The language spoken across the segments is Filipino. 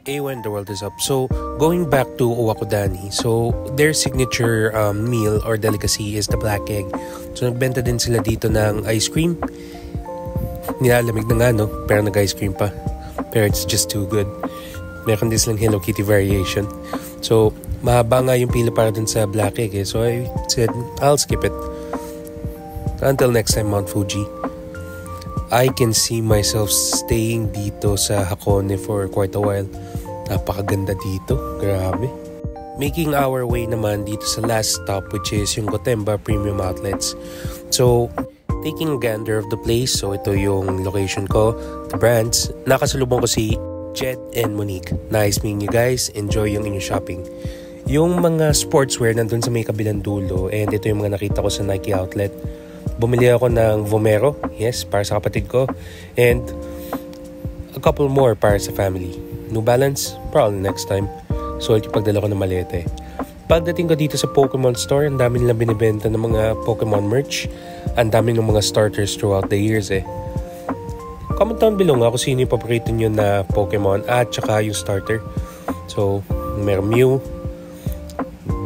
When the world is up. So, going back to Owakudani, so their signature meal or delicacy is the black egg. So, nagbenta din sila dito ng ice cream. Nilalamig na nga, no? Pero nag-ice cream pa. Pero it's just too good. Meron din silang Hello Kitty variation. So, mahaba nga yung pila para dun sa black egg eh. So, I said, I'll skip it. Until next time, Mount Fuji. I can see myself staying dito sa Hakone for quite a while. Napakaganda dito. Grabe. Making our way naman dito sa last stop, which is yung Gotemba Premium Outlets. So, taking a gander of the place. So, ito yung location ko. The brands. Nakasalubong ko si Jed and Monique. Nice meeting you guys. Enjoy yung inyong shopping. Yung mga sportswear nandun sa may kabilang dulo. And ito yung mga nakita ko sa Nike outlet. Bumili ako ng Vomero, yes, para sa kapatid ko. And a couple more para sa family. New Balance, probably next time. So, ipagdala ko ng malete. Pagdating ko dito sa Pokemon store, ang dami nilang binibenta ng mga Pokemon merch. Ang dami ng mga starters throughout the years eh. Comment down below nga kung sino yung paborito nyo na Pokemon at saka yung starter. So, meron Mew,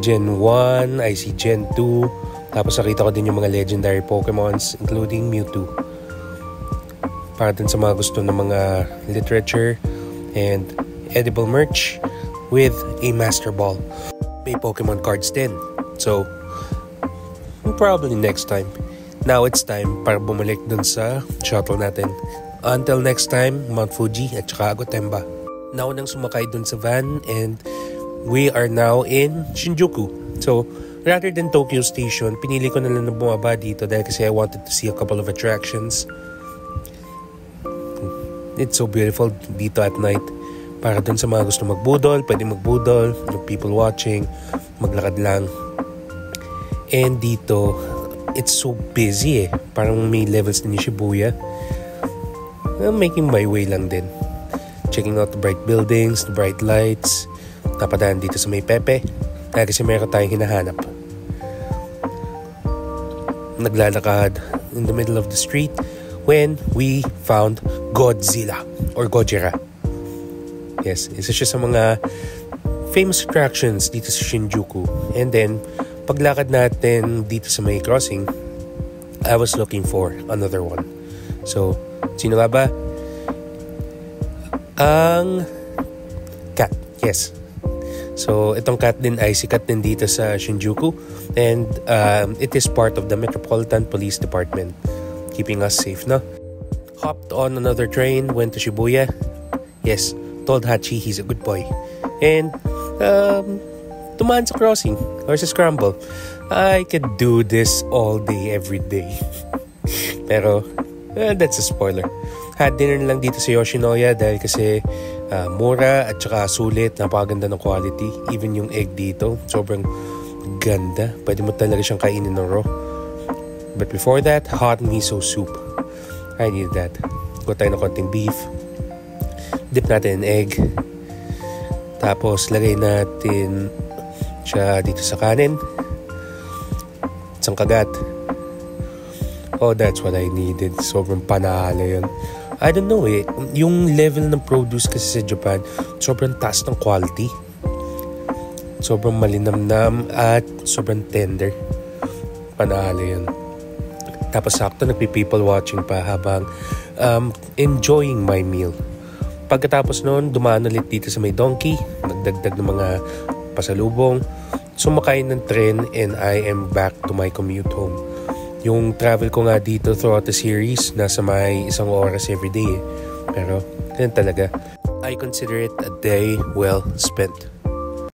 Gen 1, I see Gen 2. Tapos nakita ko din yung mga legendary Pokemons including Mewtwo. Para din sa mga gusto ng mga literature and edible merch with a Master Ball. May Pokemon cards din. So, probably next time. Now it's time para bumalik dun sa shuttle natin. Until next time, Mount Fuji at saka Gotemba. Naunang sumakay dun sa van and we are now in Shinjuku. So, rather than Tokyo Station, pinili ko na lang na bumaba dito dahil kasi I wanted to see a couple of attractions. It's so beautiful dito at night. Para dun sa mga gusto magbudol, pwede magbudol, people watching, maglakad lang. And dito, it's so busy eh. Parang may levels din yung Shibuya. I'm making my way lang din. Checking out the bright buildings, the bright lights. Napadaan dito sa may Pepe. Dahil kasi meron tayong hinahanap. Naglalakad in the middle of the street when we found Godzilla or Gojira. Yes, isa siya sa mga famous attractions dito sa Shinjuku. And then, paglakad natin dito sa may crossing, I was looking for another one. So, sino nga ba? Ang cat. Yes. So, itong cat din ay sikat din dito sa Shinjuku and it is part of the Metropolitan Police Department, keeping us safe, no? Hopped on another train, went to Shibuya. Yes, told Hachi he's a good boy. And tumaan sa crossing or sa scramble. I could do this all day, every day. Pero, that's a spoiler. Had dinner lang dito sa Yoshinoya dahil kasi mura at saka sulit, napakaganda ng quality. Even yung egg dito, sobrang ganda. Pwede mo talaga siyang kainin ng raw. But before that, hot miso soup. I need that. Go tayo ng konting beef. Dip natin in egg. Tapos, lagay natin siya dito sa kanin. Isang kagat. Oh, that's what I needed. Sobrang panalo yun. I don't know eh. Yung level ng produce kasi sa Japan, sobrang taas ng quality. Sobrang malinamnam at sobrang tender. Panalo yun. Tapos sakto nagpi-people watching pa habang enjoying my meal. Pagkatapos noon, dumaan ulit dito sa may donkey. Nagdagdag ng mga pasalubong. Sumakay ng tren and I am back to my commute home. Yung travel ko nga dito throughout the series, nasa may 1 oras everyday eh. Pero, ganun talaga. I consider it a day well spent.